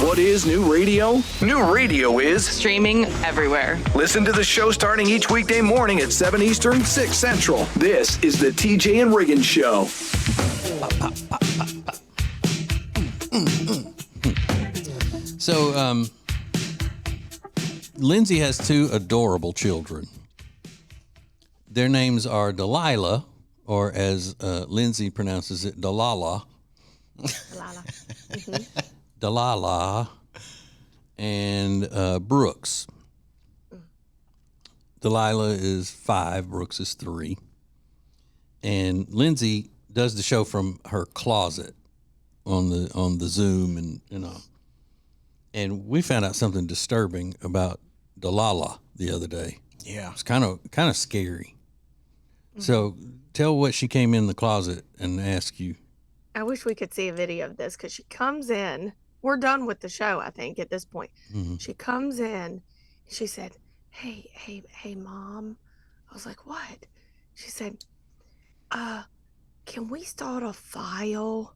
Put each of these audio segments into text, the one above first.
What is new radio? New radio is streaming everywhere. Listen to the show starting each weekday morning at 7 Eastern, 6 Central. This is the TJ and Riggins Show. So, Lindsay has two adorable children. Their names are Delilah, or as Lindsay pronounces it, Delilah. Delilah. Mm-hmm. Delilah and Brooks. Delilah is 5, Brooks is 3. And Lindsay does the show from her closet on the Zoom and And we found out something disturbing about Delilah the other day. Yeah. It's kind of scary. Mm-hmm. So tell what she came in the closet and asked you. I wish we could see a video of this because she comes in. We're done with the show, I think, at this point. Mm-hmm. She comes in. She said, hey, Mom. I was like, what? She said, can we start a file?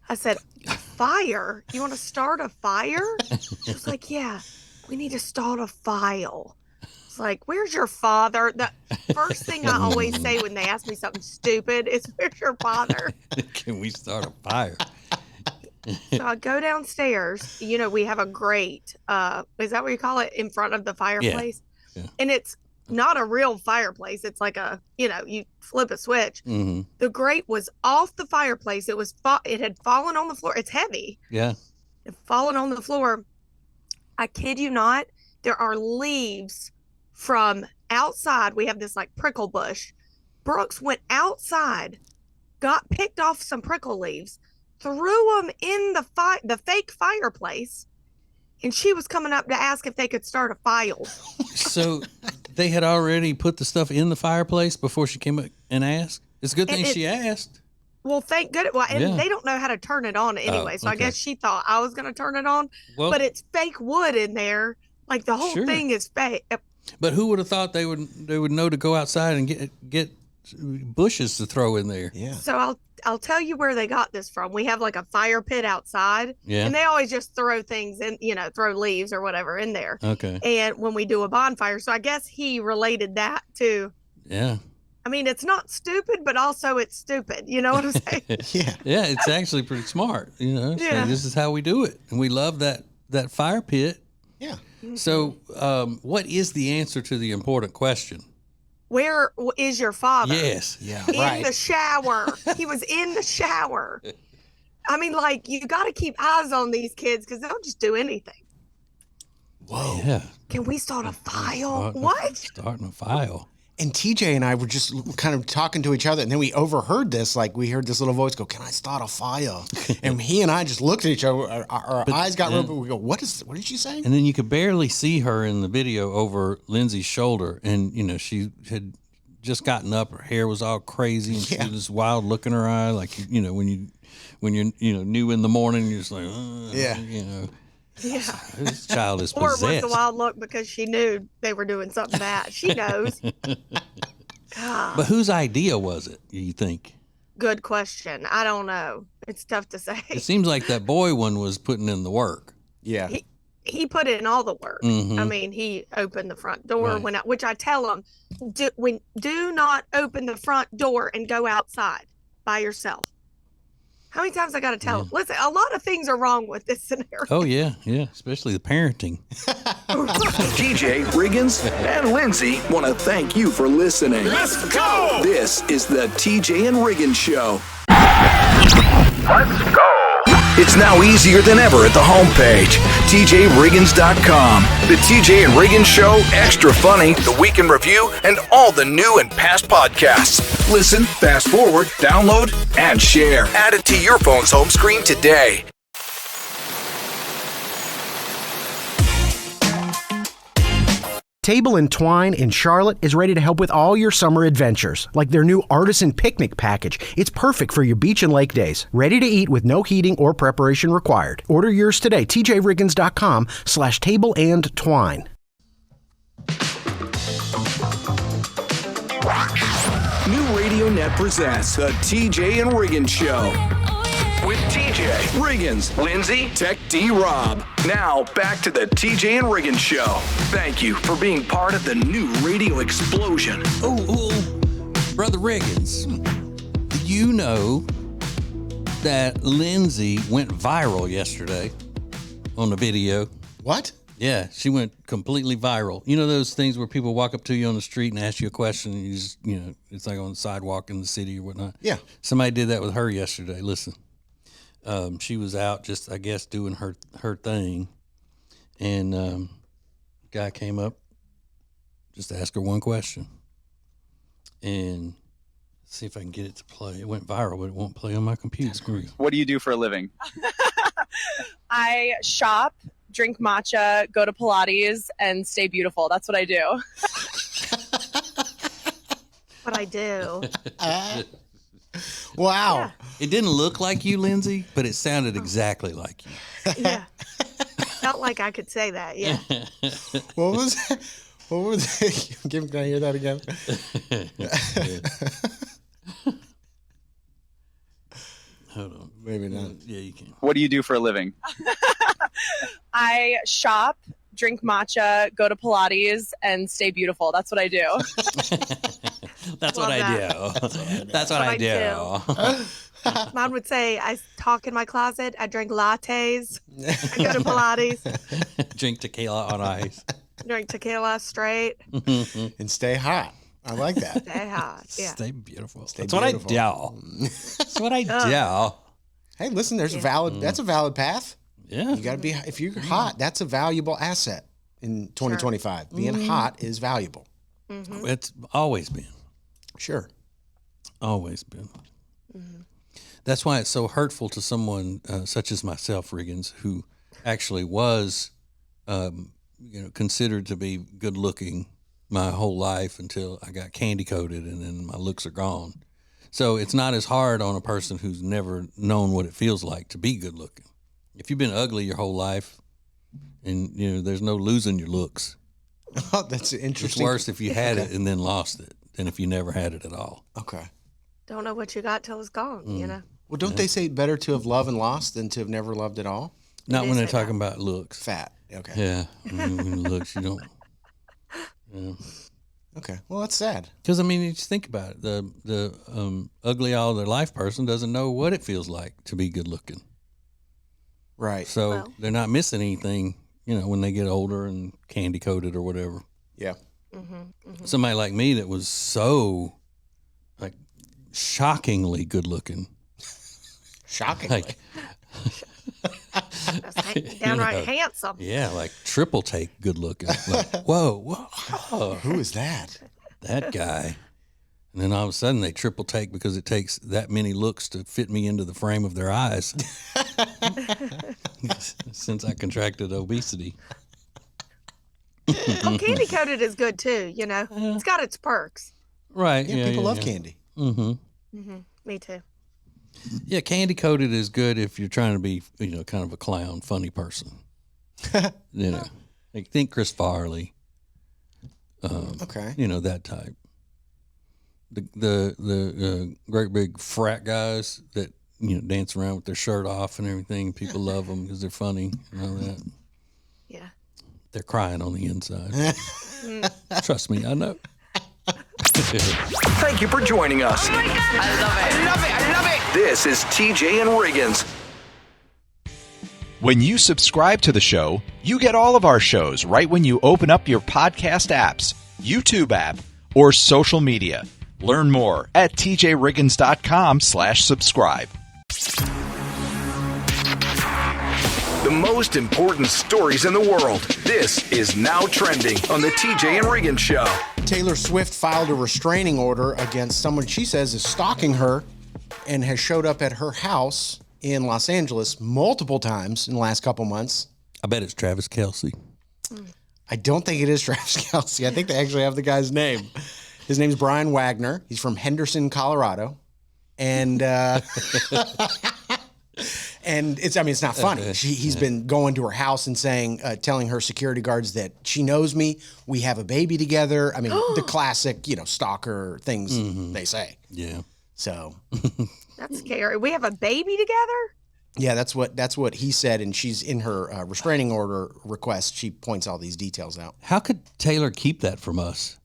I said, a fire? You want to start a fire? She was like, yeah, we need to start a file. It's like, where's your father? The first thing I always say when they ask me something stupid is, where's your father? Can we start a fire? So I go downstairs. You know, we have a grate. Is that what you call it? In front of the fireplace? Yeah. And it's not a real fireplace. It's like you flip a switch. Mm-hmm. The grate was off the fireplace. It had fallen on the floor. It's heavy. Yeah. It fallen on the floor. I kid you not. There are leaves from outside. We have this like prickle bush. Brooks went outside, picked off some prickle leaves, threw them in the fake fireplace, and she was coming up to ask if they could start a file. So they had already put the stuff in the fireplace before she came up and asked? It's a good thing she asked. Well, thank goodness. Well, and they don't know how to turn it on anyway, so I guess she thought I was going to turn it on. Well, but it's fake wood in there. Like the whole thing is fake. But who would have thought they would know to go outside and get bushes to throw in there? Yeah. So I'll tell you where they got this from. We have like a fire pit outside, and they always just throw things in, throw leaves or whatever in there. Okay. And when we do a bonfire, so I guess he related that to. Yeah. I mean, it's not stupid, but also it's stupid. You know what I'm saying? Yeah. Yeah, it's actually pretty smart. So this is how we do it, and we love that fire pit. Yeah. So, what is the answer to the important question? Where is your father? Yes. Yeah. In the shower. He was in the shower. I mean, like, you got to keep eyes on these kids because they'll just do anything. Whoa. Yeah. Can we start a file? What? Starting a file. And TJ and I were just kind of talking to each other, and then we overheard this. Like, we heard this little voice go, "Can I start a fire?" And he and I just looked at each other. Our eyes got open. We go, "What is she saying?" And then you could barely see her in the video over Lindsay's shoulder, and she had just gotten up. Her hair was all crazy, and she had this wild look in her eye, like when you're new in the morning, you're just like, Yeah. This child is Or possessed. it was the wild look because she knew they were doing something bad. She knows. But whose idea was it, you think? Good question. I don't know. It's tough to say. It seems like that boy one was putting in the work. Yeah. He put in all the work. Mm-hmm. I mean, he opened the front door which I tell him, do not open the front door and go outside by yourself. How many times I got to tell him? Listen, a lot of things are wrong with this scenario. Oh, yeah, especially the parenting. TJ, Riggins, and Lindsay want to thank you for listening. Let's go! This is the TJ and Riggins Show. Let's go! It's now easier than ever at the homepage, tjriggins.com. The TJ and Riggins Show, Extra Funny, The Week in Review, and all the new and past podcasts. Listen, fast forward, download, and share. Add it to your phone's home screen today. Table and Twine in Charlotte is ready to help with all your summer adventures, like their new artisan picnic package. It's perfect for your beach and lake days. Ready to eat with no heating or preparation required. Order yours today, tjriggins.com/tableandtwine. New Radio Net presents the TJ and Riggins Show. with TJ, Riggins, Lindsay, Tech D Rob. Now back to the TJ and Riggins Show. Thank you for being part of the new radio explosion. Oh, Brother Riggins, do you know that Lindsay went viral yesterday on the video? What? Yeah, she went completely viral. You know those things where people walk up to you on the street and ask you a question and you just, it's like on the sidewalk in the city or whatnot? Yeah. Somebody did that with her yesterday. Listen, she was out just, I guess, doing her thing. And guy came up, just asked her one question. And let's see if I can get it to play. It went viral, but it won't play on my computer screen. What do you do for a living? I shop, drink matcha, go to Pilates, and stay beautiful. That's what I do. What I do. Wow. Yeah. It didn't look like you, Lindsay, but it sounded exactly like you. Yeah. Felt like I could say that. Yeah. What was that? What was it? Can I hear that again? Hold on. Maybe not. Yeah, you can. What do you do for a living? I shop, drink matcha, go to Pilates, and stay beautiful. That's what I do. That's Love what I that. do. That's what I do. Mine would say I talk in my closet. I drink lattes. I go to Pilates. Drink tequila on ice. Drink tequila straight. And stay hot. I like that. Stay hot. Yeah. Stay beautiful. Stay That's beautiful. what I do. That's what I do. Hey, listen, there's a valid. That's a valid path. Yeah. You got to be. If you're hot, that's a valuable asset in 2025. Being hot is valuable. It's always been. Sure. Always been. That's why it's so hurtful to someone such as myself, Riggins, who actually was, considered to be good looking my whole life until I got candy coated, and then my looks are gone. So it's not as hard on a person who's never known what it feels like to be good looking. If you've been ugly your whole life, and there's no losing your looks. Oh, that's interesting. It's worse if you had it and then lost it than if you never had it at all. Okay. Don't know what you got till it's gone, Well, don't they say better to have loved and lost than to have never loved at all? Not They when they're say talking about looks. Fat. Okay. Yeah, when looks you don't. Yeah. Okay. Well, that's sad. Because you just think about it. The ugly all their life person doesn't know what it feels like to be good looking. Right. So they're not missing anything, when they get older and candy coated or whatever. Yeah. Somebody like me that was so, shockingly good looking. Shockingly. That's downright handsome. Yeah, like triple take good looking. Like, whoa. Who is that? That guy. And then all of a sudden they triple take because it takes that many looks to fit me into the frame of their eyes. Since I contracted obesity. Candy coated is good too, It's got its perks. Right. Yeah, people love candy. Me too. Yeah, candy coated is good if you're trying to be, kind of a clown, funny person. Like think Chris Farley. Okay. That type. The great big frat guys that dance around with their shirt off and everything. People love them because they're funny and all that. Yeah. They're crying on the inside. Trust me, I know. Thank you for joining us. Oh my God. I love it. This is TJ and Riggins. When you subscribe to the show, you get all of our shows right when you open up your podcast apps, YouTube app, or social media. Learn more at tjriggins.com/subscribe. The most important stories in the world. This is Now Trending on the TJ and Riggins Show. Taylor Swift filed a restraining order against someone she says is stalking her and has showed up at her house in Los Angeles multiple times in the last couple months. I bet it's Travis Kelce. I don't think it is Travis Kelce. I think they actually have the guy's name. His name's Brian Wagner. He's from Henderson, Colorado. And and it's not funny. He's been going to her house and saying, telling her security guards that she knows me. We have a baby together. The classic, stalker things they say. Yeah. So That's scary. We have a baby together? Yeah, that's what he said, and she's in her restraining order request. She points all these details out. How could Taylor keep that from us?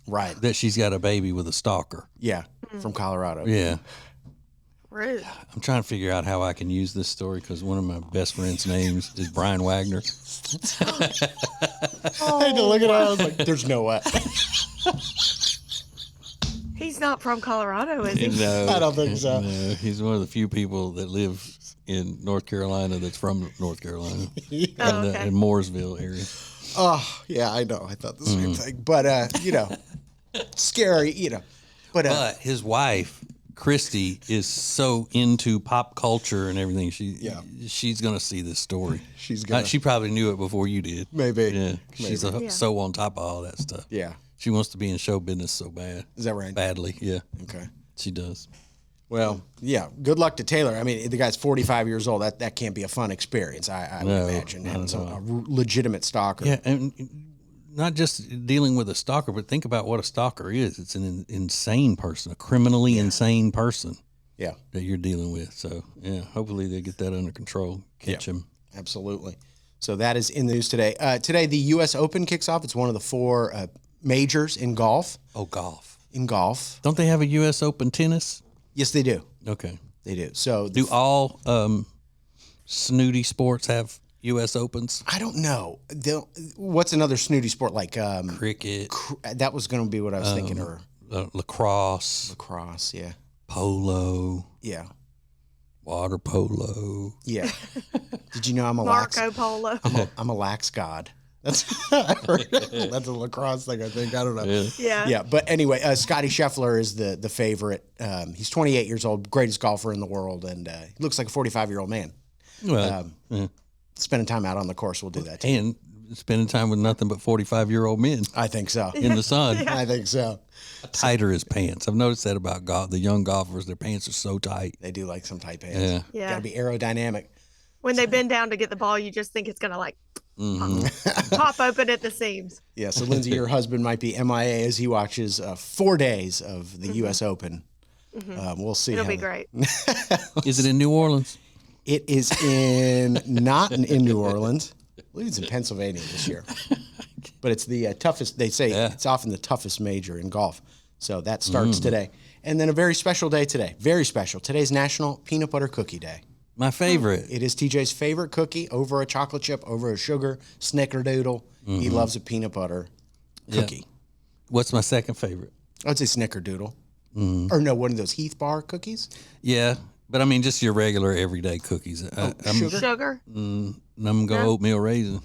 Right. That she's got a baby with a stalker. Yeah, from Colorado. Yeah. Rude. I'm trying to figure out how I can use this story because one of my best friend's names is Brian Wagner. I had to look at it. I was like, "There's no way." He's not from Colorado, is he? No, I don't think so. No, he's one of the few people that live in North Carolina that's from North Carolina, in Mooresville area. Oh, yeah, I know. I thought the same thing. But, scary, But his wife, Christy, is so into pop culture and everything. She's going to see this story. She probably knew it before you did. Maybe. Yeah. She's so on top of all that stuff. Yeah. She wants to be in show business so bad. Is that right? Badly, yeah. Okay. She does. Well, yeah. Good luck to Taylor. I mean, the guy's 45 years old. That can't be a fun experience. I would imagine having a legitimate stalker. Yeah, and not just dealing with a stalker, but think about what a stalker is. It's an insane person, a criminally insane person. Yeah. That you're dealing with. So yeah, hopefully they get that under control. Catch him. Absolutely. So that is in the news today. Today the U.S. Open kicks off. It's one of the 4 majors in golf. Oh, golf. In golf. Don't they have a U.S. Open tennis? Yes, they do. Okay. They do. So do all snooty sports have U.S. Opens? I don't know. What's another snooty sport like? Cricket. That was going to be what I was thinking. Or lacrosse. Lacrosse, yeah. Polo. Yeah. Water polo. Yeah. Did you know I'm a Marco Polo? I'm a lax god. That's that's a lacrosse thing, I think. I don't know. Yeah. But anyway, Scotty Scheffler is the favorite. He's 28 years old, greatest golfer in the world, and he looks like a 45-year-old man. Well, spending time out on the course will do that too. And spending time with nothing but 45-year-old men. I think so. In the sun. I think so. Tighter his pants. I've noticed that about the young golfers. Their pants are so tight. They do like some tight pants. Yeah. Got to be aerodynamic. When they bend down to get the ball, you just think it's going to pop open at the seams. Yeah, so Lindsay, your husband might be MIA as he watches 4 days of the U.S. Open. We'll see. It'll be great. Is it in New Orleans? It is not in New Orleans. I believe it's in Pennsylvania this year. But it's the toughest, they say it's often the toughest major in golf. So that starts today. And then a very special day today. Very special. Today's National Peanut Butter Cookie Day. My favorite. It is TJ's favorite cookie over a chocolate chip, over a sugar, snickerdoodle. He loves a peanut butter cookie. What's my second favorite? I'd say snickerdoodle. Or no, one of those Heath Bar cookies. Yeah, but I mean just your regular everyday cookies. Sugar? I'm going to go oatmeal raisin.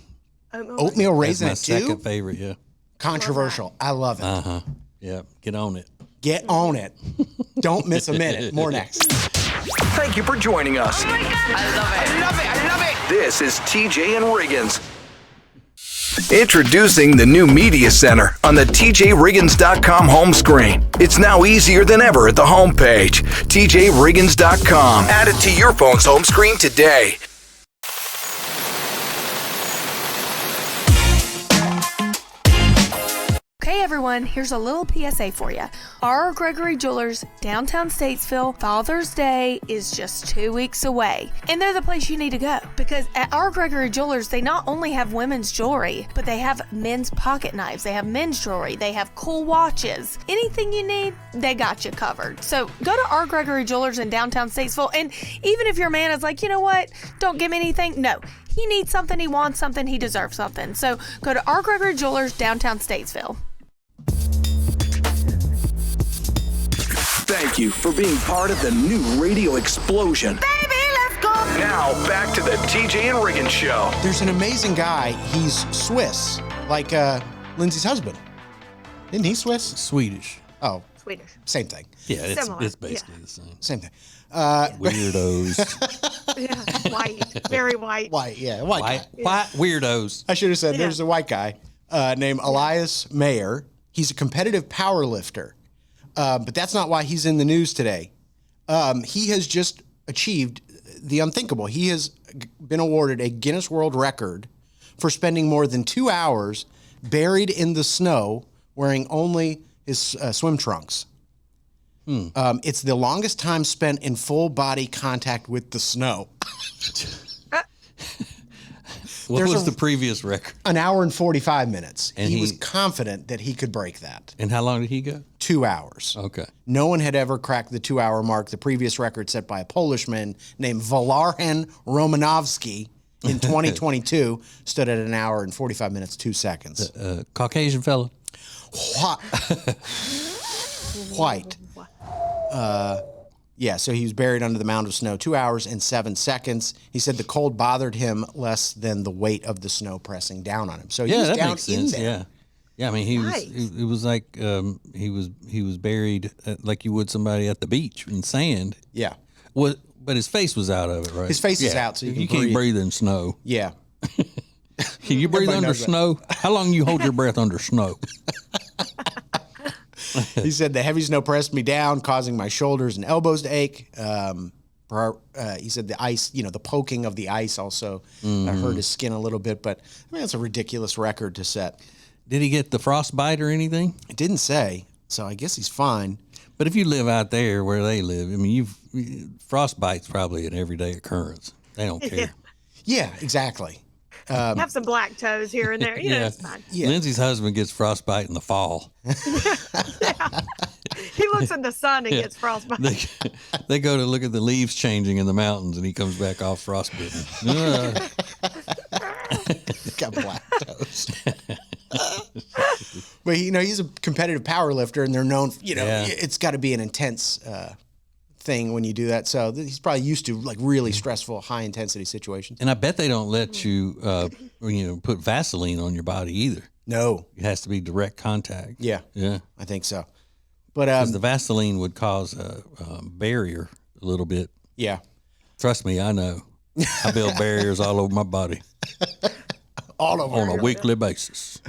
Oatmeal raisin That's my second favorite, yeah. Controversial. I love it. Uh-huh. Yeah, get on it. Get on it. Don't miss a minute. More next. Thank you for joining us. Oh my God. I love it. This is TJ and Riggins. Introducing the new Media Center on the TJRiggins.com home screen. It's now easier than ever at the homepage. TJRiggins.com. Add it to your phone's home screen today. Okay, everyone, here's a little PSA for you. R. Gregory Jewelers, downtown Statesville, Father's Day is just 2 weeks away. And they're the place you need to go. Because at R. Gregory Jewelers, they not only have women's jewelry, but they have men's pocket knives, they have men's jewelry, they have cool watches. Anything you need, they got you covered. So go to R. Gregory Jewelers in downtown Statesville, and even if your man is like, you know what, don't give me anything, no. He needs something, he wants something, he deserves something. So go to R. Gregory Jewelers, downtown Statesville. Thank you for being part of the new radio explosion. Baby, let's go. Now, back to the TJ and Riggins Show. There's an amazing guy. He's Swiss, like Lindsay's husband. Isn't he Swiss? Swedish. Oh, Swedish. same thing. Yeah, Similar, it's basically the same. Same thing. Weirdos. Yeah, white. Very white. White, yeah, white guy. White weirdos. I should have said there's a white guy named Elias Mayer. He's a competitive power lifter. But that's not why he's in the news today. He has just achieved the unthinkable. He has been awarded a Guinness World Record for spending more than 2 hours buried in the snow wearing only his swim trunks. It's the longest time spent in full body contact with the snow. What was the previous record? An hour and 45 minutes. And he was confident that he could break that. And how long did he go? 2 hours. Okay. No one had ever cracked the 2-hour mark. The previous record set by a Polishman named Valarhan Romanovsky in 2022 stood at an hour and 45 minutes, 2 seconds. Caucasian fella? White. Yeah, so he was buried under the mound of snow 2 hours and 7 seconds. He said the cold bothered him less than the weight of the snow pressing down on him. So he was that down makes in sense. there. Yeah, I mean, it was like he was buried like you would somebody at the beach in sand. Yeah. But his face was out of it, right? His face is out, so you can can't breathe in snow. Yeah. Can you breathe under snow? How long you hold your breath under snow? He said the heavy snow pressed me down, causing my shoulders and elbows to ache. He said the ice, the poking of the ice also hurt his skin a little bit. But I mean, that's a ridiculous record to set. Did he get the frostbite or anything? It didn't say, so I guess he's fine. But if you live out there where they live, I mean, frostbite's probably an everyday occurrence. They don't care. Yeah, exactly. Have some black toes here and there. It's fine. Yeah. Lindsay's husband gets frostbite in the fall. He looks in the sun and gets frostbite. They go to look at the leaves changing in the mountains, and he comes back off frostbitten. Got black toes. But he's a competitive power lifter, and they're known. It's got to be an intense thing when you do that. So he's probably used to like really stressful, high intensity situations. And I bet they don't let you, put Vaseline on your body either. No, it has to be direct contact. Yeah, I think so. But because the Vaseline would cause a barrier a little bit. Yeah, trust me, I know. I build barriers all over my body. All over on a weekly basis.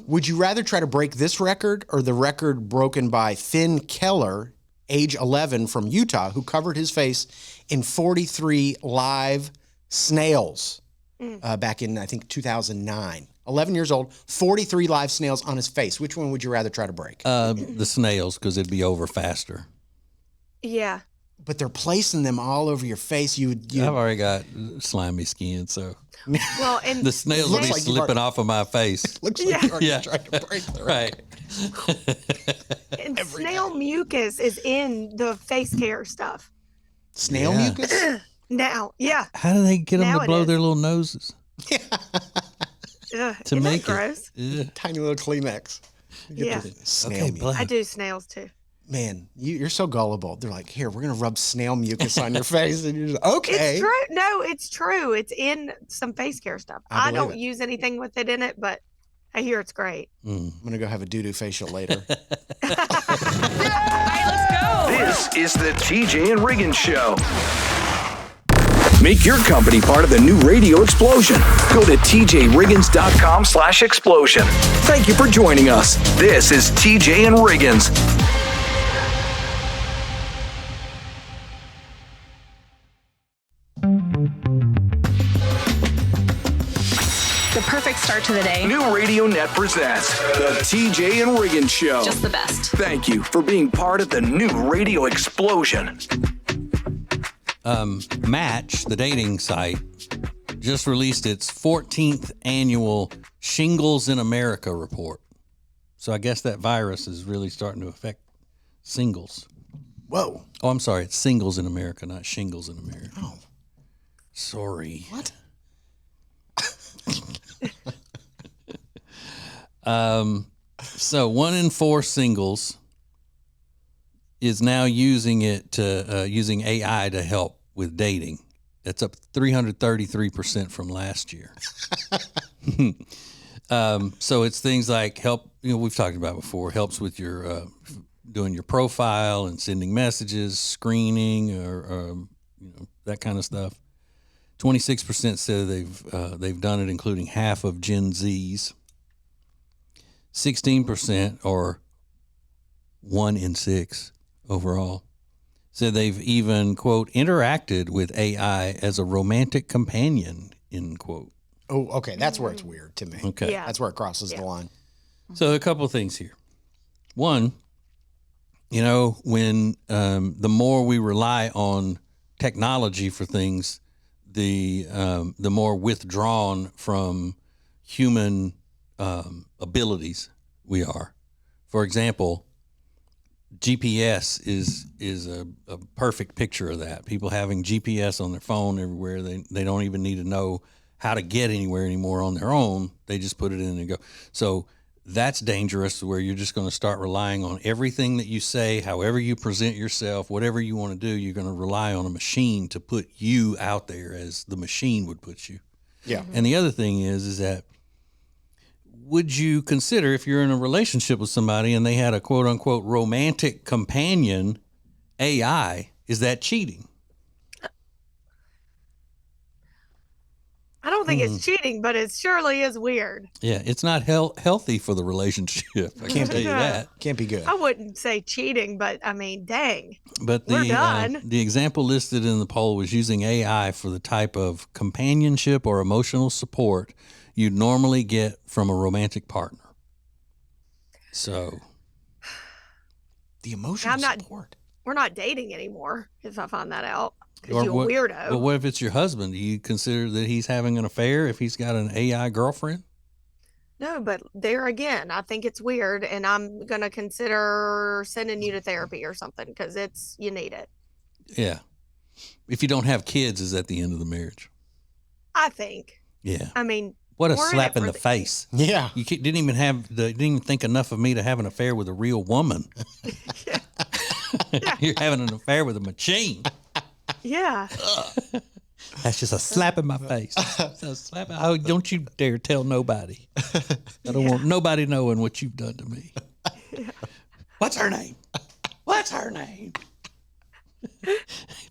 Would you rather try to break this record or the record broken by Finn Keller, age 11 from Utah, who covered his face in 43 live snails back in, I think, 2009? 11 years old, 43 live snails on his face. Which one would you rather try to break? The snails, because it'd be over faster. Yeah. But they're placing them all over your face. I've already got slimy skin, so. Well, and the snails will be like slipping off of my face. Looks like you're already trying to break the record. Right. And snail mucus is in the face care stuff. Snail mucus? Now, yeah. How do they get them to blow their little noses? To make gross? Tiny little Kleenex. Snail mucus. I do snails too. Man, you're so gullible. They're like, here, we're going to rub snail mucus on your face. And you're just, okay. It's true. No, it's true. It's in some face care stuff. I don't use anything with it in it, but I hear it's great. I'm going to go have a doo-doo facial later. All right, let's go. This is the TJ and Riggins Show. Make your company part of the new radio explosion. Go to tjriggins.com/explosion. Thank you for joining us. This is TJ and Riggins. The perfect start to the day. New Radio Net presents the TJ and Riggins Show. Just the best. Thank you for being part of the new radio explosion. Match, the dating site, just released its 14th annual Shingles in America report. So I guess that virus is really starting to affect singles. Whoa. Oh, I'm sorry. It's singles in America, not shingles in America. Oh. Sorry. What? So 1 in 4 singles is now using using AI to help with dating. That's up 333% from last year. So it's things like help, we've talked about before, helps with your doing your profile and sending messages, screening, or that kind of stuff. 26% said they've done it, including half of Gen Zs. 16%, or 1 in 6 overall, said they've even, quote, interacted with AI as a romantic companion, end quote. Oh, okay. That's where it's weird to me. Okay. Yeah. That's where it crosses the line. So a couple of things here. One, when the more we rely on technology for things, the more withdrawn from human abilities we are. For example, GPS is a perfect picture of that. People having GPS on their phone everywhere. They don't even need to know how to get anywhere anymore on their own. They just put it in and go. So that's dangerous, where you're just going to start relying on everything that you say, however you present yourself, whatever you want to do, you're going to rely on a machine to put you out there as the machine would put you. Yeah. And the other thing is that, would you consider, if you're in a relationship with somebody and they had a quote unquote romantic companion AI, is that cheating? I don't think it's cheating, but it surely is weird. Yeah, it's not healthy for the relationship. I can tell you that. Can't be good. I wouldn't say cheating, but I mean, dang. But we're done. The example listed in the poll was using AI for the type of companionship or emotional support you'd normally get from a romantic partner. So, the emotional support. We're not dating anymore if I find that out. Because you're a weirdo. But what if it's your husband? Do you consider that he's having an affair if he's got an AI girlfriend? No, but there again, I think it's weird, and I'm going to consider sending you to therapy or something, because you need it. Yeah. If you don't have kids, is that the end of the marriage? I think. Yeah. I mean, what a slap in the face. Yeah. You didn't even think enough of me to have an affair with a real woman. Yeah. You're having an affair with a machine. Yeah. That's just a slap in my face. Oh, don't you dare tell nobody. I don't want nobody knowing what you've done to me. Yeah. What's her name? What's her name?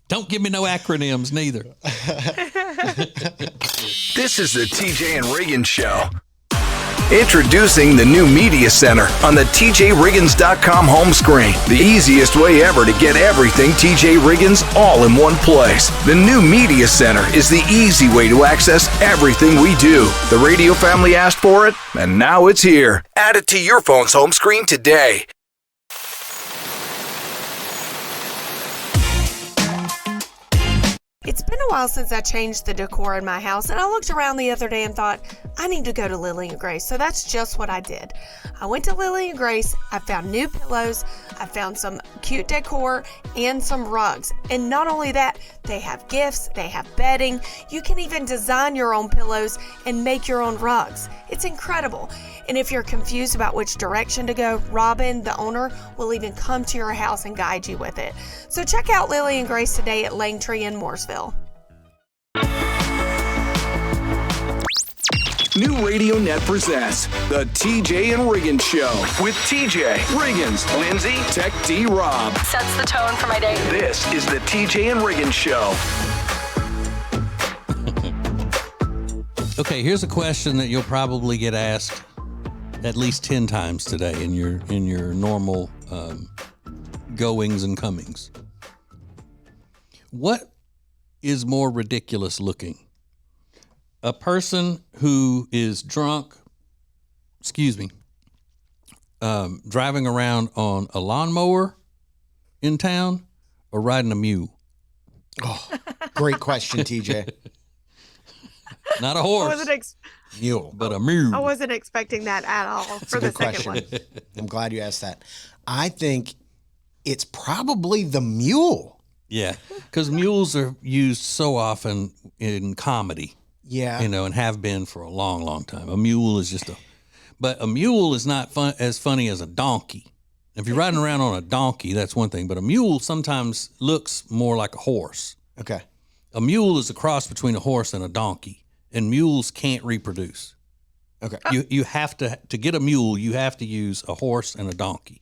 Don't give me no acronyms neither. This is the TJ and Riggins Show. Introducing the new Media Center on the TJRiggins.com home screen. The easiest way ever to get everything TJ Riggins all in one place. The new Media Center is the easy way to access everything we do. The radio family asked for it, and now it's here. Add it to your phone's home screen today. It's been a while since I changed the decor in my house, and I looked around the other day and thought, I need to go to Lily and Grace. So that's just what I did. I went to Lily and Grace, I found new pillows, I found some cute decor, and some rugs. And not only that, they have gifts, they have bedding. You can even design your own pillows and make your own rugs. It's incredible. And if you're confused about which direction to go, Robin, the owner, will even come to your house and guide you with it. So check out Lily and Grace today at Langtree in Mooresville. New Radio Net presents the TJ and Riggins Show with TJ, Riggins, Lindsay, Tech D, Rob. Sets the tone for my day. This is the TJ and Riggins Show. Okay, here's a question that you'll probably get asked at least 10 times today in your normal goings and comings. What is more ridiculous looking? A person who is drunk, driving around on a lawnmower in town, or riding a mule? Oh, great question, TJ. Not a horse. Mule. But a mule. I wasn't expecting that at all for the second one. I'm glad you asked that. I think it's probably the mule. Yeah, because mules are used so often in comedy. Yeah. And have been for a long, long time. A mule is but a mule is not as funny as a donkey. If you're riding around on a donkey, that's one thing, but a mule sometimes looks more like a horse. Okay. A mule is a cross between a horse and a donkey, and mules can't reproduce. Okay. You have to get a mule, you have to use a horse and a donkey.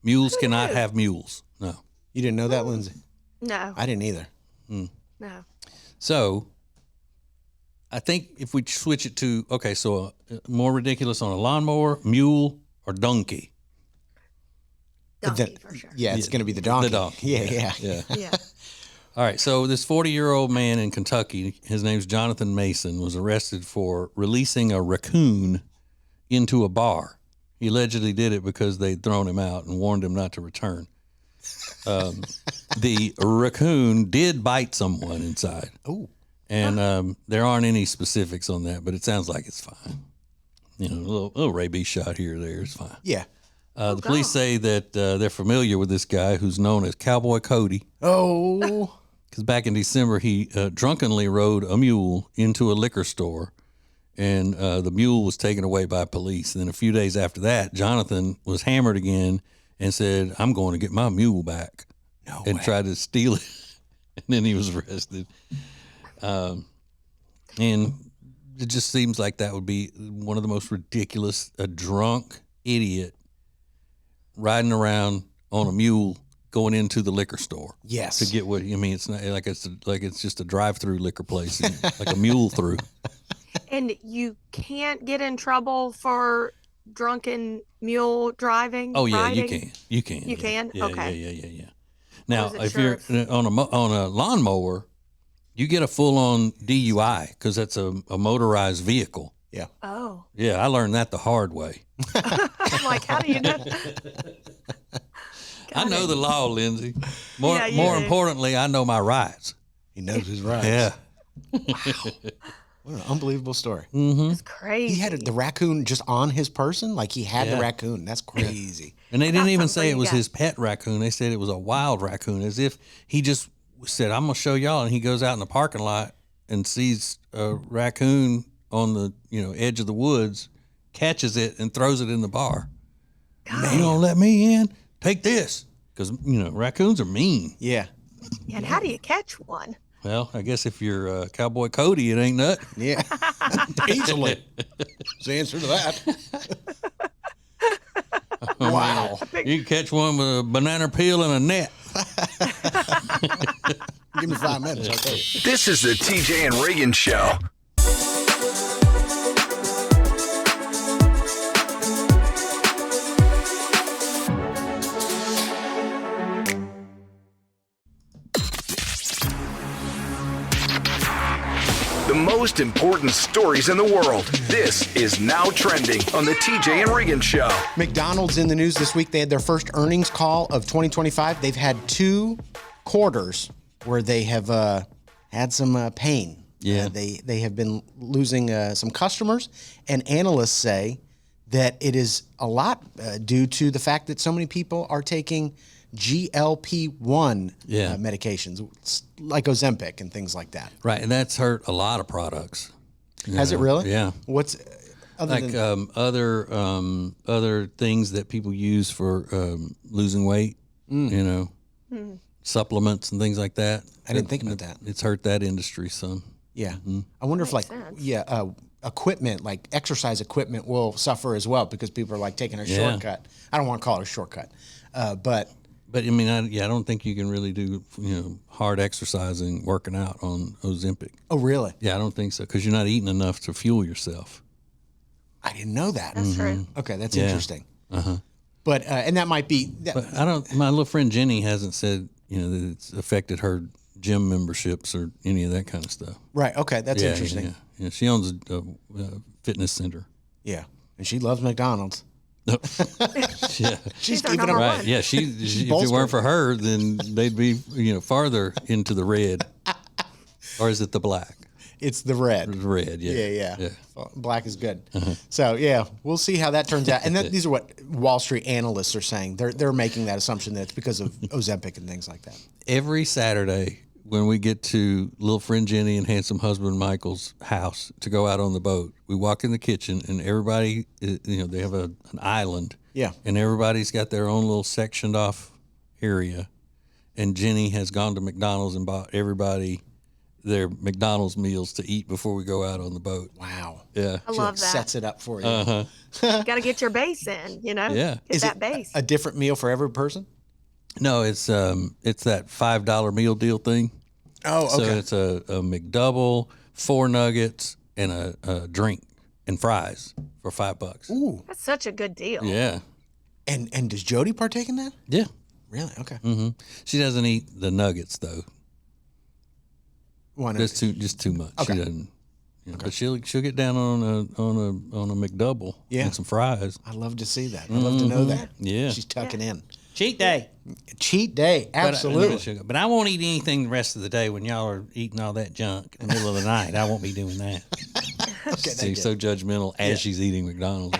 Mules cannot have mules. No. You didn't know that, Lindsay? No. I didn't either. No. So I think if we switch it to, so more ridiculous on a lawnmower, mule, or donkey. Donkey, for sure. Yeah, it's going to be the donkey. The donkey. Yeah. All right, so this 40-year-old man in Kentucky, his name's Jonathan Mason, was arrested for releasing a raccoon into a bar. He allegedly did it because they'd thrown him out and warned him not to return. The raccoon did bite someone inside. Oh. And there aren't any specifics on that, but it sounds like it's fine. You know, a little rabies shot here or there is fine. Yeah. The police say that they're familiar with this guy who's known as Cowboy Cody. Oh. Because back in December, he drunkenly rode a mule into a liquor store, and the mule was taken away by police. And then a few days after that, Jonathan was hammered again and said, "I'm going to get my mule back." No and way. tried to steal it. And then he was arrested. And it just seems like that would be one of the most ridiculous, a drunk idiot riding around on a mule going into the liquor store. Yes. To get what, I mean, it's not like it's just a drive-through liquor place, like a mule through. And you can't get in trouble for drunken mule driving? Oh, yeah, riding? you can. You can. You can? Yeah, Okay. Yeah. Now, wasn't if sure you're on a lawnmower, you get a full-on DUI because that's a motorized vehicle. Yeah. Oh. Yeah, I learned that the hard way. I'm like, how do you know? I know the law, Lindsay. More Yeah, you more do. importantly, I know my rights. He knows his rights. Yeah. What an unbelievable story. It's crazy. He had the raccoon just on his person? Like he had Yeah. the raccoon. That's crazy. And they didn't even something say you it was got. his pet raccoon. They said it was a wild raccoon, as if he just said, "I'm gonna show y'all." And he goes out in the parking lot and sees a raccoon on the edge of the woods, catches it and throws it in the bar. You gonna let me in? Take this, because raccoons are mean. Yeah. And how do you catch one? Well, I guess if you're Cowboy Cody, it ain't nut. Yeah. Easily. That's the answer to that. Wow. You can catch one with a banana peel and a net. Give me 5 minutes. I'll tell you. This is the TJ and Riggins Show. The most important stories in the world. This is Now Trending on the TJ and Riggins Show. McDonald's in the news this week. They had their first earnings call of 2025. They've had 2 quarters where they have had some pain. Yeah. They have been losing some customers, and analysts say that it is a lot due to the fact that so many people are taking GLP-1 medications, like Ozempic and things like that. Right, and that's hurt a lot of products. Has it really? Yeah. What's other Like than other things that people use for losing weight, supplements and things like that. I didn't think about that. It's hurt that industry some. Yeah. I wonder if equipment, like exercise equipment, will suffer as well because people are like taking a shortcut. I don't want to call it a shortcut, but I mean, I don't think you can really do hard exercising, working out on Ozempic. oh really? Yeah, I don't think so because you're not eating enough to fuel yourself. I didn't know that. That's true. Okay, that's Yeah. interesting. But and that might be But I don't. My little friend Jenny hasn't said that it's affected her gym memberships or any of that kind of stuff. right. Okay, that's Yeah, interesting. Yeah, she owns a fitness center. Yeah, and she loves McDonald's. Yeah. She's our keeping number them Right. one. Yeah. If it bolstered. weren't for her, then they'd be, farther into the red. Or is it the black? It's the red. The red. Yeah. Yeah. Black is good. So yeah, we'll see how that turns out. And these are what Wall Street analysts are saying. They're making that assumption that it's because of Ozempic and things like that. Every Saturday when we get to little friend Jenny and handsome husband Michael's house to go out on the boat, we walk in the kitchen and everybody, they have an island. Yeah. And everybody's got their own little sectioned off area. And Jenny has gone to McDonald's and bought everybody their McDonald's meals to eat before we go out on the boat. Wow. Yeah. I She love that. sets it up for you. Got to get your base in, Yeah. Get Is that it base. a different meal for every person? No, it's that $5 meal deal thing. Oh, So okay. it's a McDouble, 4 nuggets, and a drink and fries for $5. Ooh. That's such a good deal. Yeah. And does Jody partake in that? Yeah. Really? Okay. Hmm. She doesn't eat the nuggets though. Why not? Just too much. Okay. She doesn't. Yeah, but she'll get down on a McDouble and some fries. I'd love to see that. I'd love to know that. Yeah. She's tucking in. Cheat day. Cheat day, absolutely. But I won't eat anything the rest of the day when y'all are eating all that junk in the middle of the night. I won't be doing that. She's so judgmental as she's eating McDonald's.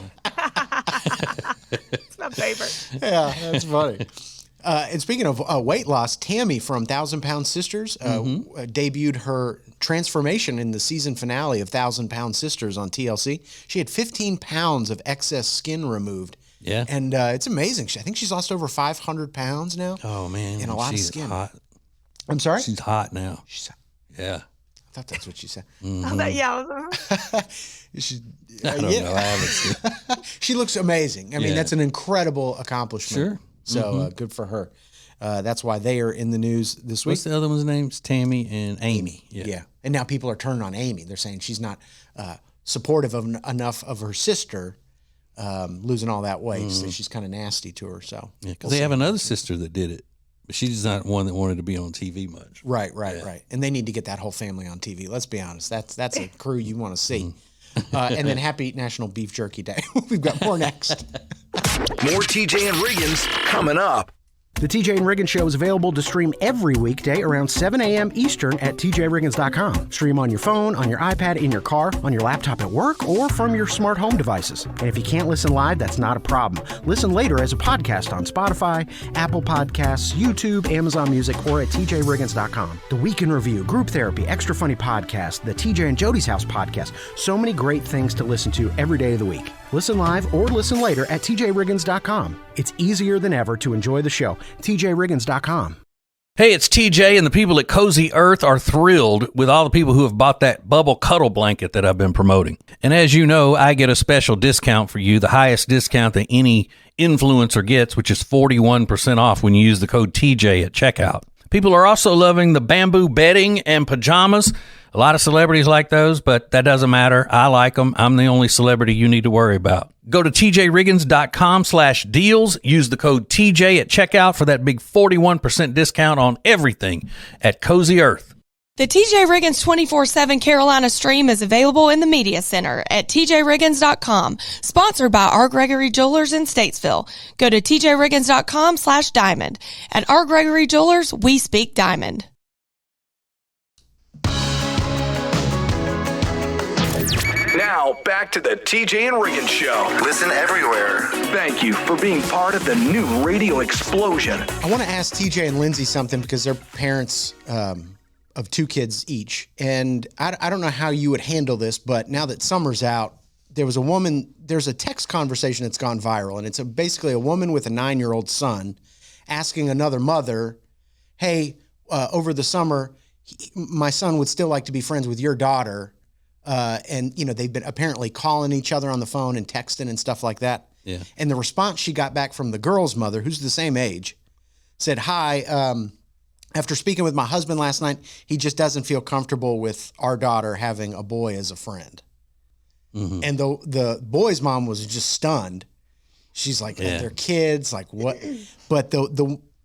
It's my favorite. Yeah, that's funny. And speaking of weight loss, Tammy from 1,000 Pound Sisters debuted her transformation in the season finale of 1,000 Pound Sisters on TLC. She had 15 pounds of excess skin removed. Yeah. And it's amazing. I think she's lost over 500 pounds now. Oh, man. And a lot of she's skin. Hot. I'm sorry? She's hot now. Yeah. I thought that's what she said. Oh, that, yeah. I don't know. I haven't seen. She looks amazing. I mean, that's an incredible accomplishment. Sure. So good for her. That's why they are in the news this week. What's the other one's names? Tammy and Amy. Yeah. And now people are turning on Amy. They're saying she's not supportive enough of her sister losing all that weight. So she's kind of nasty to her. So yeah, because they have another sister that did it, but she's not one that wanted to be on TV much. Right. And they need to get that whole family on TV. Let's be honest. That's a crew you want to see. And then happy National Beef Jerky Day. We've got more next. More TJ and Riggins coming up. The TJ and Riggins Show is available to stream every weekday around 7 a.m. Eastern at tjriggins.com. Stream on your phone, on your iPad, in your car, on your laptop at work, or from your smart home devices. And if you can't listen live, that's not a problem. Listen later as a podcast on Spotify, Apple Podcasts, YouTube, Amazon Music, or at tjriggins.com. The Week in Review, Group Therapy, Extra Funny Podcast, the TJ and Jody's House podcast. So many great things to listen to every day of the week. Listen live or listen later at tjriggins.com. It's easier than ever to enjoy the show. tjriggins.com. Hey, it's TJ, and the people at Cozy Earth are thrilled with all the people who have bought that bubble cuddle blanket that I've been promoting. And as you know, I get a special discount for you, the highest discount that any influencer gets, which is 41% off when you use the code TJ at checkout. People are also loving the bamboo bedding and pajamas. A lot of celebrities like those, but that doesn't matter. I like them. I'm the only celebrity you need to worry about. Go to tjriggins.com/deals. Use the code TJ at checkout for that big 41% discount on everything at Cozy Earth. The TJ Riggins 24/7 Carolina stream is available in the Media Center at tjriggins.com. Sponsored by R. Gregory Jewelers in Statesville. Go to tjriggins.com/diamond. At R. Gregory Jewelers, we speak diamond. Now, back to the TJ and Riggins Show. Listen everywhere. Thank you for being part of the new radio explosion. I want to ask TJ and Lindsay something because they're parents of 2 kids each. And I don't know how you would handle this, but now that summer's out, there's a text conversation that's gone viral. And it's basically a woman with a 9-year-old son asking another mother, hey, over the summer, my son would still like to be friends with your daughter. And, they've been apparently calling each other on the phone and texting and stuff like that. Yeah. And the response she got back from the girl's mother, who's the same age, said, hi, after speaking with my husband last night, he just doesn't feel comfortable with our daughter having a boy as a friend. Mm-hmm. And the boy's mom was just stunned. She's like, they're kids, like what? But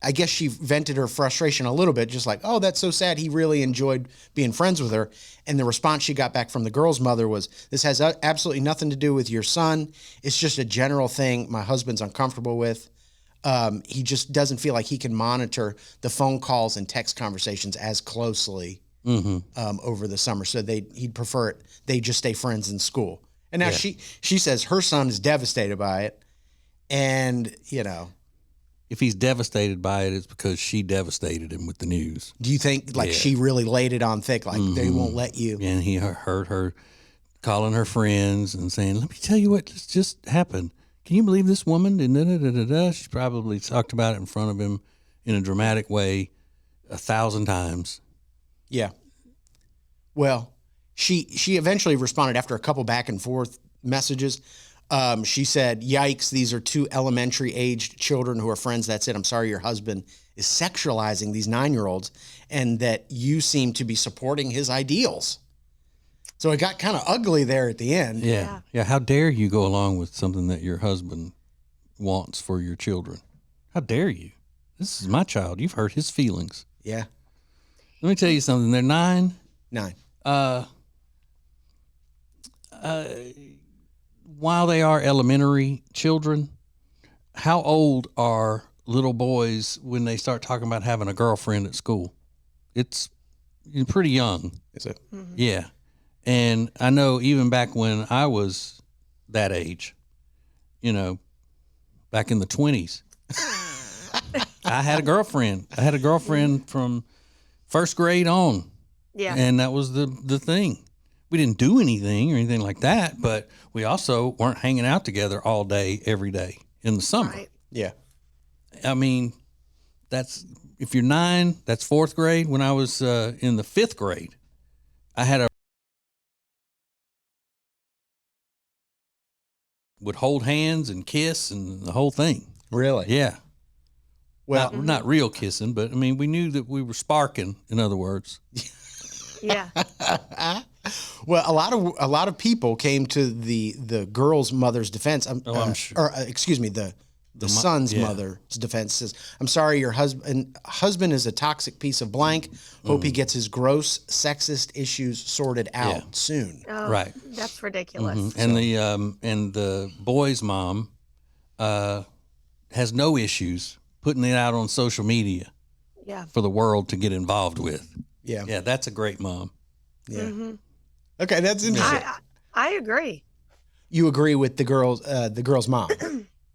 I guess she vented her frustration a little bit, just like, oh, that's so sad. He really enjoyed being friends with her. And the response she got back from the girl's mother was, this has absolutely nothing to do with your son. It's just a general thing my husband's uncomfortable with. He just doesn't feel like he can monitor the phone calls and text conversations as closely over the summer. So he'd prefer it. They just stay friends in school. And now she says her son is devastated by it. And, If he's devastated by it, it's because she devastated him with the news. Do you think she really laid it on thick, like they won't let you? And he heard her calling her friends and saying, let me tell you what just happened. Can you believe this woman? And she probably talked about it in front of him in a dramatic way 1,000 times. Yeah. Well, she eventually responded after a couple back and forth messages. She said, yikes, these are 2 elementary-aged children who are friends. That's it. I'm sorry your husband is sexualizing these 9-year-olds and that you seem to be supporting his ideals. So it got kind of ugly there at the end. Yeah. How dare you go along with something that your husband wants for your children? How dare you? This is my child. You've hurt his feelings. Yeah. Let me tell you something. They're 9. 9. while they are elementary children, how old are little boys when they start talking about having a girlfriend at school? It's pretty young. Is it? Mm-hmm. Yeah. And I know even back when I was that age, back in the 20s, I had a girlfriend. I had a girlfriend from first grade on. Yeah. And that was the thing. We didn't do anything or anything like that, but we also weren't hanging out together all day, every day in the summer. Right. Yeah. I mean, if you're 9, that's 4th grade. When I was in the 5th grade, I had would hold hands and kiss and the whole thing. Really? Yeah. Well, not real kissing, but I mean, we knew that we were sparking, in other words. Yeah. well, a lot of people came to the girl's mother's defense. I'm sure. Or excuse me, the son's mother's defense says, "I'm sorry, your husband is a toxic piece of blank. Hope he gets his gross sexist issues sorted out soon." Oh, Right. That's ridiculous. Mm-hmm. And the boy's mom has no issues putting it out on social media Yeah. for the world to get involved with. Yeah. Yeah, that's a great mom. Yeah. Mm-hmm. Okay, that's interesting. I agree. You agree with the girl's mom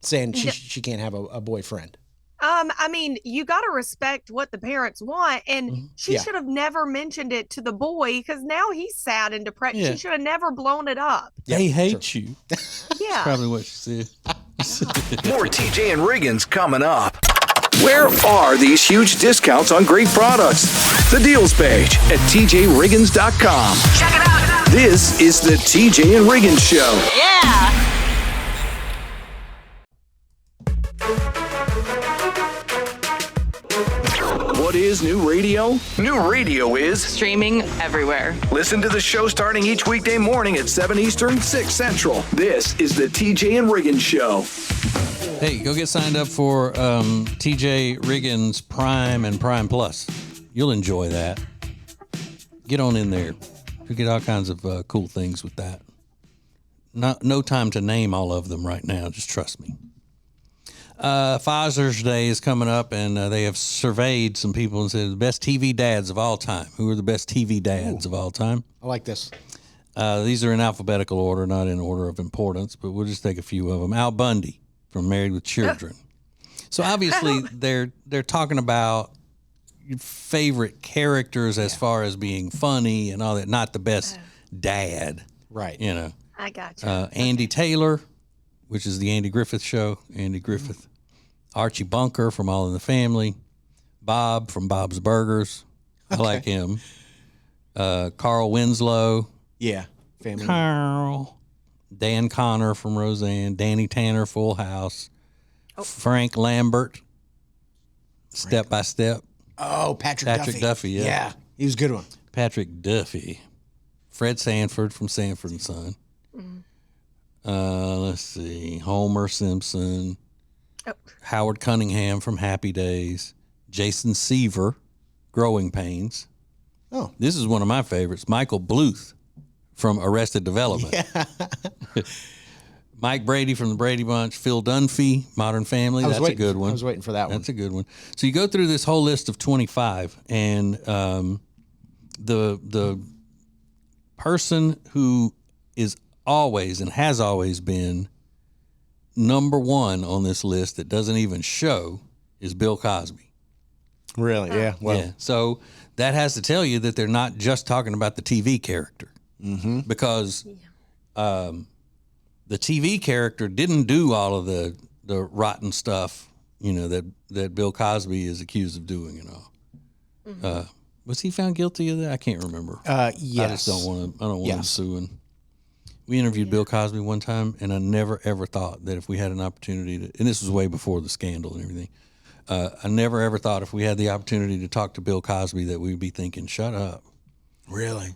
saying she can't have a boyfriend. I mean, you got to respect what the parents want, and she should have never mentioned it to the boy because now he's sad and depressed. Yeah. She should have never blown it up. They hate you. Yeah. Probably what she said. More TJ and Riggins coming up. Where are these huge discounts on great products? The deals page at tjriggins.com. Check it out. This is the TJ and Riggins Show. Yeah. What is new radio? New radio is Streaming everywhere. listen to the show starting each weekday morning at 7 Eastern, 6 Central. This is the TJ and Riggins Show. Hey, go get signed up for TJ Riggins Prime and Prime Plus. You'll enjoy that. Get on in there. You get all kinds of cool things with that. No time to name all of them right now. Just trust me. Father's Day is coming up, and they have surveyed some people and said the best TV dads of all time. Who are the best TV dads of all time? I like this. These are in alphabetical order, not in order of importance, but we'll just take a few of them. Al Bundy from Married with Children. So obviously they're talking about your favorite characters as far as being funny and all that, not the best dad. Right. You know. I got you. Andy Taylor, which is the Andy Griffith Show. Andy Griffith. Archie Bunker from All in the Family. Bob from Bob's Burgers. I like him. Carl Winslow. Yeah. Family. Carl. Dan Connor from Roseanne. Danny Tanner, Full House. Frank Lambert, Step by Step. Oh, Patrick Duffy, yeah. Yeah, he was a good one. Patrick Duffy. Fred Sanford from Sanford and Son. Let's see. Homer Simpson. Howard Cunningham from Happy Days. Jason Seaver, Growing Pains. Oh. This is one of my favorites. Michael Bluth from Arrested Development. Mike Brady from the Brady Bunch. Phil Dunphy, Modern Family. That's a good one. I was waiting for that one. That's a good one. So you go through this whole list of 25, and the person who is always and has always been number one on this list that doesn't even show is Bill Cosby. Really? Yeah. Well, Yeah. So that has to tell you that they're not just talking about the TV character, because the TV character didn't do all of the rotten stuff, you know, that Bill Cosby is accused of doing and all. Was he found guilty of that? I can't remember. yes. I just don't want to. I don't want him suing. We interviewed Bill Cosby one time, and I never ever thought that if we had an opportunity to, and this was way before the scandal and everything. I never ever thought if we had the opportunity to talk to Bill Cosby that we'd be thinking, "Shut up." Really?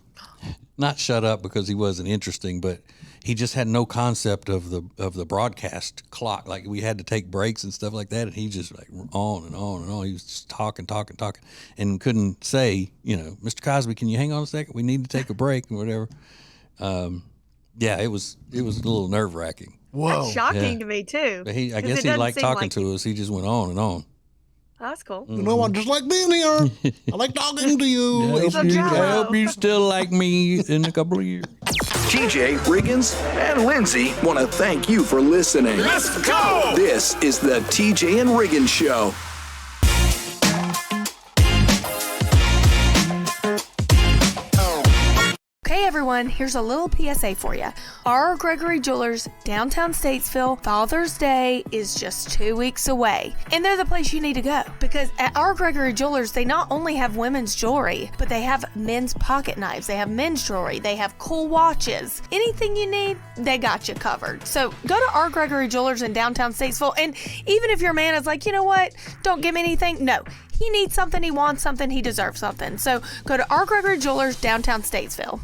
Not shut up because he wasn't interesting, but he just had no concept of the broadcast clock. Like, we had to take breaks and stuff like that, and he just like on and on and on. He was just talking, and couldn't say, you know, "Mr. Cosby, can you hang on a second? We need to take a break," and whatever. Yeah, it was a little nerve wracking. Whoa. That's shocking Yeah. to me too. But I 'cause guess it he doesn't liked seem talking like to us. He just went on and on. That's cool. You know, I just like being here. I like talking to you. I hope you still like me in a couple of years. TJ Riggins and Lindsay want to thank you for listening. Let's go! This is the TJ and Riggins Show. Okay, everyone, here's a little PSA for you. Our Gregory Jewelers, downtown Statesville, Father's Day is just 2 weeks away. And they're the place you need to go. Because at our Gregory Jewelers, they not only have women's jewelry, but they have men's pocket knives, they have men's jewelry, they have cool watches. Anything you need, they got you covered. So go to our Gregory Jewelers in downtown Statesville, and even if your man is like, you know what, don't give me anything, no. He needs something, he wants something, he deserves something. So go to our Gregory Jewelers, downtown Statesville.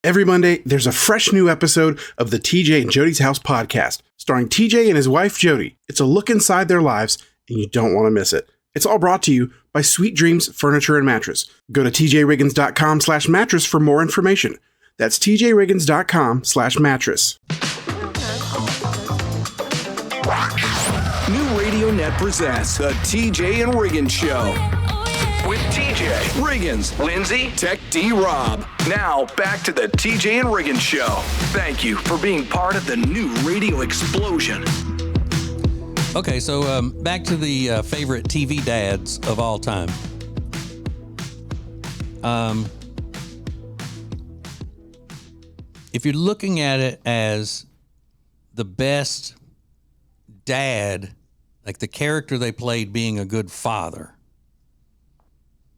Every Monday, there's a fresh new episode of the TJ and Jody's House podcast, starring TJ and his wife, Jody. It's a look inside their lives, and you don't want to miss it. It's all brought to you by Sweet Dreams Furniture and Mattress. Go to tjriggins.com/mattress for more information. That's tjriggins.com/mattress. New Radio Net presents the TJ and Riggins Show. With TJ, Riggins, Lindsay, Tech D Rob. Now, back to the TJ and Riggins Show. Thank you for being part of the new radio explosion. Okay, so back to the favorite TV dads of all time. If you're looking at it as the best dad, like the character they played being a good father,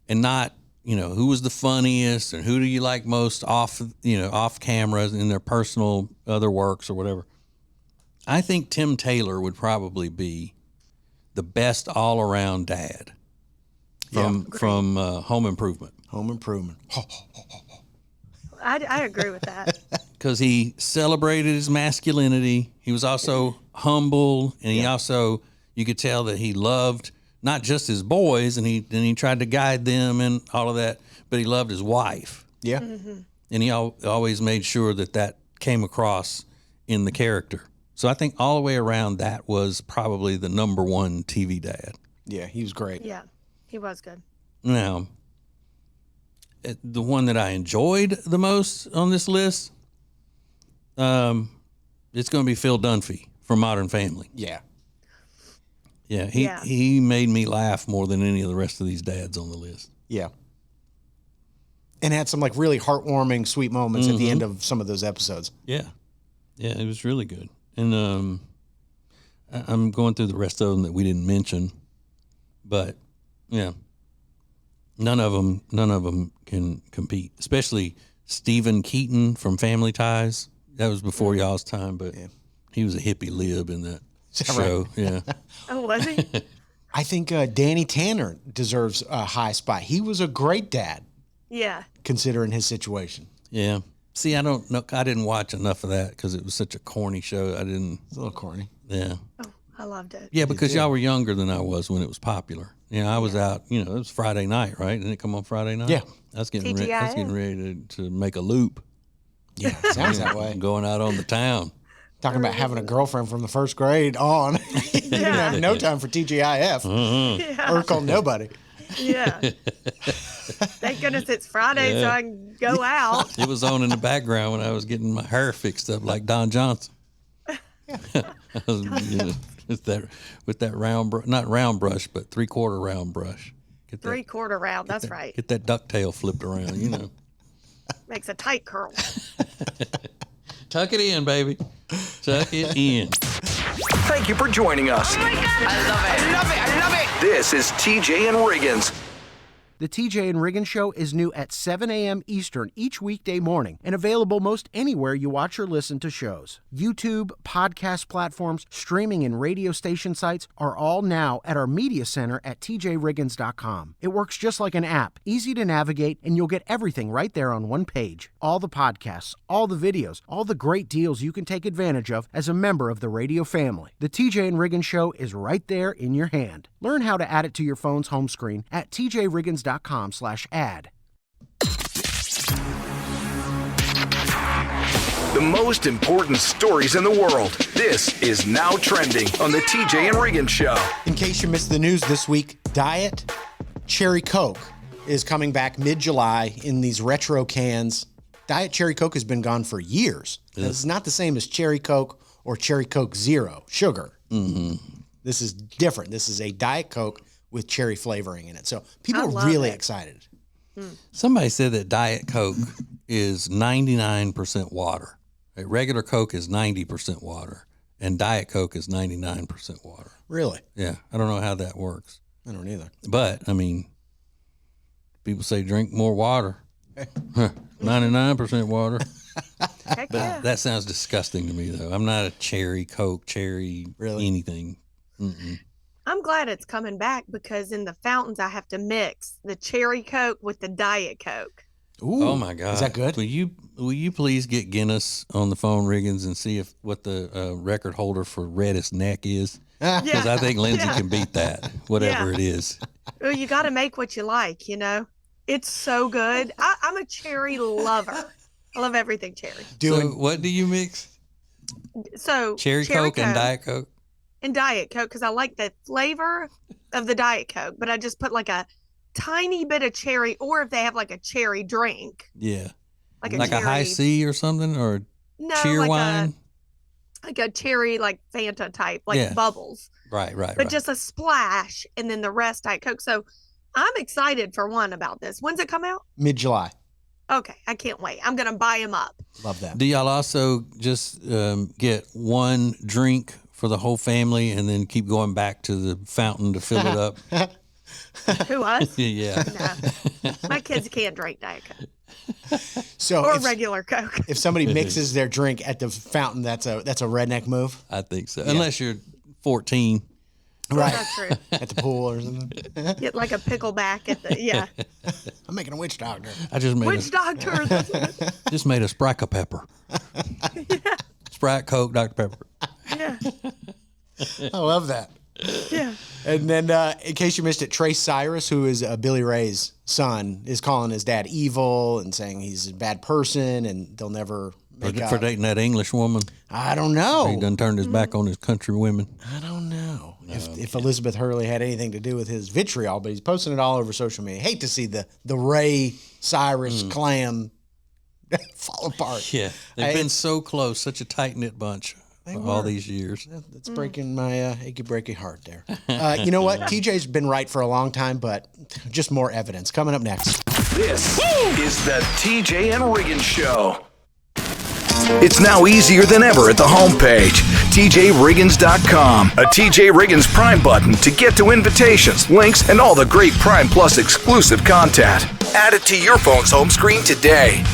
and not, who was the funniest and who do you like most off cameras in their personal other works or whatever. I think Tim Taylor would probably be the best all around dad from Home Improvement. Home Improvement. I agree with that. Because he celebrated his masculinity. He was also humble, and he also, you could tell that he loved not just his boys, and he tried to guide them and all of that, but he loved his wife. Yeah. Mm-hmm. And he always made sure that came across in the character. So I think all the way around, that was probably the number one TV dad. Yeah, he was great. Yeah, he was good. Now, the one that I enjoyed the most on this list, it's going to be Phil Dunphy from Modern Family. Yeah. Yeah, he made me laugh more than any of the rest of these dads on the list. Yeah. And had some like really heartwarming, sweet moments at the end of some of those episodes. Yeah. Yeah, it was really good. And I'm going through the rest of them that we didn't mention, but yeah, none of them can compete, especially Stephen Keaton from Family Ties. That was before y'all's time, but he was a hippie lib in that show. Right? Yeah. Oh, was he? I think Danny Tanner deserves a high spot. He was a great dad. Yeah. Considering his situation. Yeah. See, I don't know. I didn't watch enough of that because it was such a corny show. It's a little corny. Yeah. Oh, I loved it. Yeah, because y'all were younger than I was when it was popular. I was out. It was Friday night, right? Didn't it come on Friday night? Yeah. I was getting ready to make a loop. Yeah, sounds that way. Going out on the town. Talking about having a girlfriend from the first grade on. You didn't have no time for TGIF. Mm-hmm. Or call nobody. Yeah. Thank goodness it's Friday so I can go out. It was on in the background when I was getting my hair fixed up like Don Johnson. With that round, not round brush, but 3/4 round brush. Get that, 3/4 round, that's right. Get that ducktail flipped around, Makes a tight curl. Tuck it in, baby. Tuck it in. Thank you for joining us. Oh my God. I love it. I love it. I love it. This is TJ and Riggins. The TJ and Riggins Show is new at 7 a.m. Eastern each weekday morning and available most anywhere you watch or listen to shows. YouTube, podcast platforms, streaming and radio station sites are all now at our media center at tjriggins.com. It works just like an app, easy to navigate, and you'll get everything right there on one page. All the podcasts, all the videos, all the great deals you can take advantage of as a member of the radio family. The TJ and Riggins Show is right there in your hand. Learn how to add it to your phone's home screen at tjriggins.com/ad. The most important stories in the world. This is Now Trending on the TJ and Riggins Show. In case you missed the news this week, Diet Cherry Coke is coming back mid-July in these retro cans. Diet Cherry Coke has been gone for years. Yes. It's not the same as Cherry Coke or Cherry Coke Zero sugar. Mm-hmm. This is different. This is a Diet Coke with cherry flavoring in it. So people are really excited. Somebody said that Diet Coke is 99% water. A regular Coke is 90% water, and Diet Coke is 99% water. Really? Yeah. I don't know how that works. I don't either. But, I mean, people say drink more water. 99% water. Heck yeah. That sounds disgusting to me, though. I'm not a cherry Coke, anything. Mm-mm. I'm glad it's coming back because in the fountains I have to mix the cherry Coke with the Diet Coke. Ooh, oh my God! Is that good? Will you please get Guinness on the phone, Riggins, and see what the record holder for reddest neck is? Because I think Lindsay can beat that, whatever it is. Well, you got to make what you like, you know. It's so good. I'm a cherry lover. I love everything cherry. So what do you mix? So cherry Coke and Diet Coke. And Diet Coke because I like the flavor of the Diet Coke, but I just put like a tiny bit of cherry, or if they have like a cherry drink. Yeah. Like a high C or something, or cheer wine? Like a cherry, like Fanta type, like bubbles. Right. But just a splash, and then the rest Diet Coke. So I'm excited for one about this. When's it come out? Mid-July. Okay, I can't wait. I'm going to buy them up. Love that. Do y'all also just get one drink for the whole family and then keep going back to the fountain to fill it up? Who, us? Yeah. No. My kids can't drink Diet Coke. Or regular Coke. If somebody mixes their drink at the fountain, that's a redneck move. I think so. Yeah. Unless you're 14. Right. That's true. At the pool or something. Get like a pickleback at the, I'm making a witch doctor. I just made witch doctor. Just made a Sprite Pepper. Sprite, Coke, Dr. Pepper. Yeah. I love that. Yeah. And then, in case you missed it, Trace Cyrus, who is Billy Ray's son, is calling his dad evil and saying he's a bad person and they'll never make up. For dating that English woman? I don't know. He done turned his back on his country women. I don't know if Elizabeth Hurley had anything to do with his vitriol, but he's posting it all over social media. Hate to see the Ray Cyrus clan fall apart. Yeah. They've been so close, such a tight-knit bunch. All these years. That's breaking my achy breaky heart there. You know what? TJ's been right for a long time, but just more evidence. Coming up next. This is the TJ and Riggins Show. It's now easier than ever at the homepage, TJRiggins.com. A TJ Riggins Prime button to get to invitations, links, and all the great Prime Plus exclusive content. Add it to your phone's home screen today.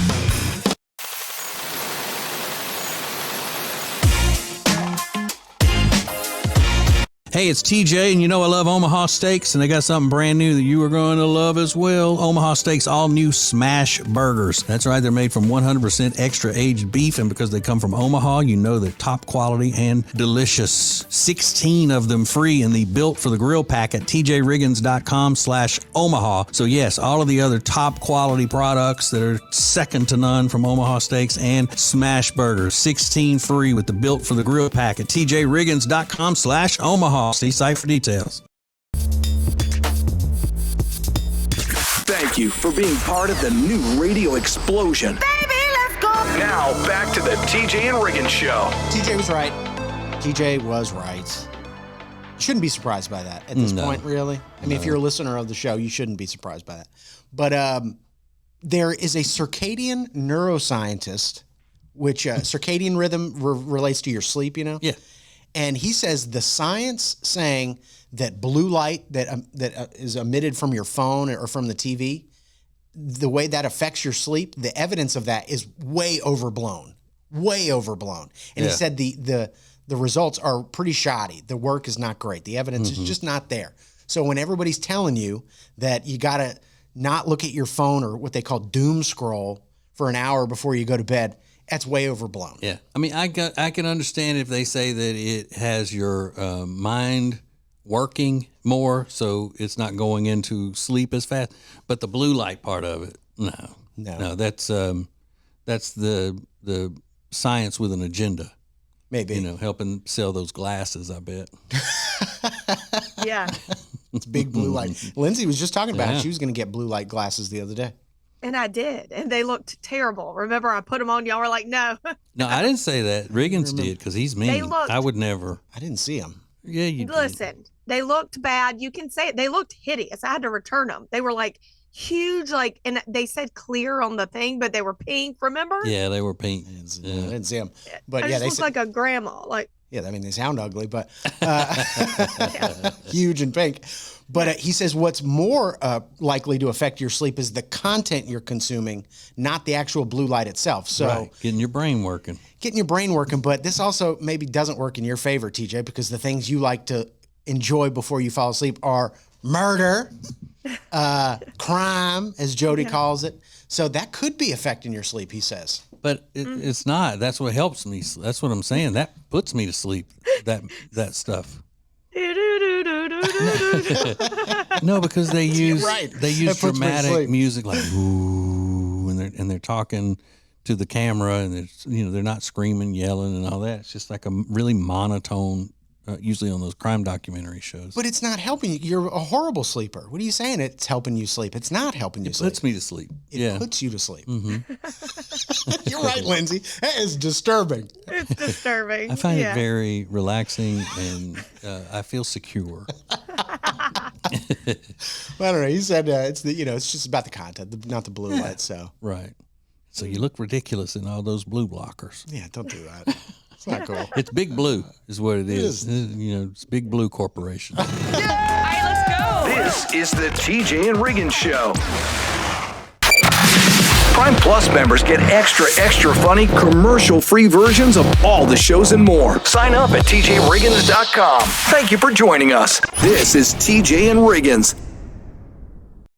Hey, it's TJ, and you know I love Omaha Steaks, and they got something brand new that you are going to love as well. Omaha Steaks all-new Smash Burgers. That's right, they're made from 100% extra-aged beef, and because they come from Omaha, you know they're top quality and delicious. 16 of them free in the Built for the Grill pack at tjriggins.com/Omaha. So yes, all of the other top quality products that are second to none from Omaha Steaks and Smash Burgers. 16 free with the Built for the Grill pack at tjriggins.com/Omaha. See site for details. Thank you for being part of the new radio explosion. Baby, let's go. Now, back to the TJ and Riggins Show. TJ was right. TJ was right. You shouldn't be surprised by that at this point, really. I mean, if you're a listener of the show, you shouldn't be surprised by that. But there is a circadian neuroscientist, which circadian rhythm relates to your sleep, you know? Yeah. And he says the science saying that blue light that is emitted from your phone or from the TV, the way that affects your sleep, the evidence of that is way overblown. And he said the results are pretty shoddy. The work is not great. The evidence is just not there. So when everybody's telling you that you got to not look at your phone or what they call doom scroll for an hour before you go to bed, that's way overblown. Yeah. I mean, I can understand if they say that it has your mind working more, so it's not going into sleep as fast. But the blue light part of it, no, that's the science with an agenda. Maybe. You know, helping sell those glasses, I bet. Yeah. It's big blue light. Lindsay was just talking about it. She was going to get blue light glasses the other day. And I did. And they looked terrible. Remember, I put them on. Y'all were like, no. No, I didn't say that. Riggins did because he's mean. They looked- I would never. I didn't see them. Yeah, you did. Listen, they looked bad. You can say it. They looked hideous. I had to return them. They were like huge, like, and they said clear on the thing, but they were pink. Remember? Yeah, they were pink. I didn't see them. But I yeah, just they looked said, like a grandma. Like, yeah, I mean, they sound ugly, but huge and pink. But he says what's more likely to affect your sleep is the content you're consuming, not the actual blue light itself. So Right. Getting your brain working. Getting your brain working, but this also maybe doesn't work in your favor, TJ, because the things you like to enjoy before you fall asleep are murder, crime, as Jody calls it. So that could be affecting your sleep, he says. But it's not. That's what helps me. That's what I'm saying. That puts me to sleep, that stuff. No, because they use dramatic music like ooh, and they're talking to the camera, and they're not screaming, yelling, and all that. It's just like a really monotone. Usually on those crime documentary shows. But it's not helping you. You're a horrible sleeper. What are you saying? It's helping you sleep. It's not helping you sleep. It puts me to sleep. It puts you to sleep. Mm-hmm. You're right, Lindsay. That is disturbing. it's disturbing. I find it very relaxing, and I feel secure. I don't know. He said it's it's just about the content, not the blue light. So right. So you look ridiculous in all those blue blockers. Yeah, don't do that. It's not cool. It's Big Blue is what it is. It's Big Blue Corporation. All right, let's go. This is the TJ and Riggins Show. Prime Plus members get extra funny, commercial-free versions of all the shows and more. Sign up at TJRiggins.com. Thank you for joining us. This is TJ and Riggins.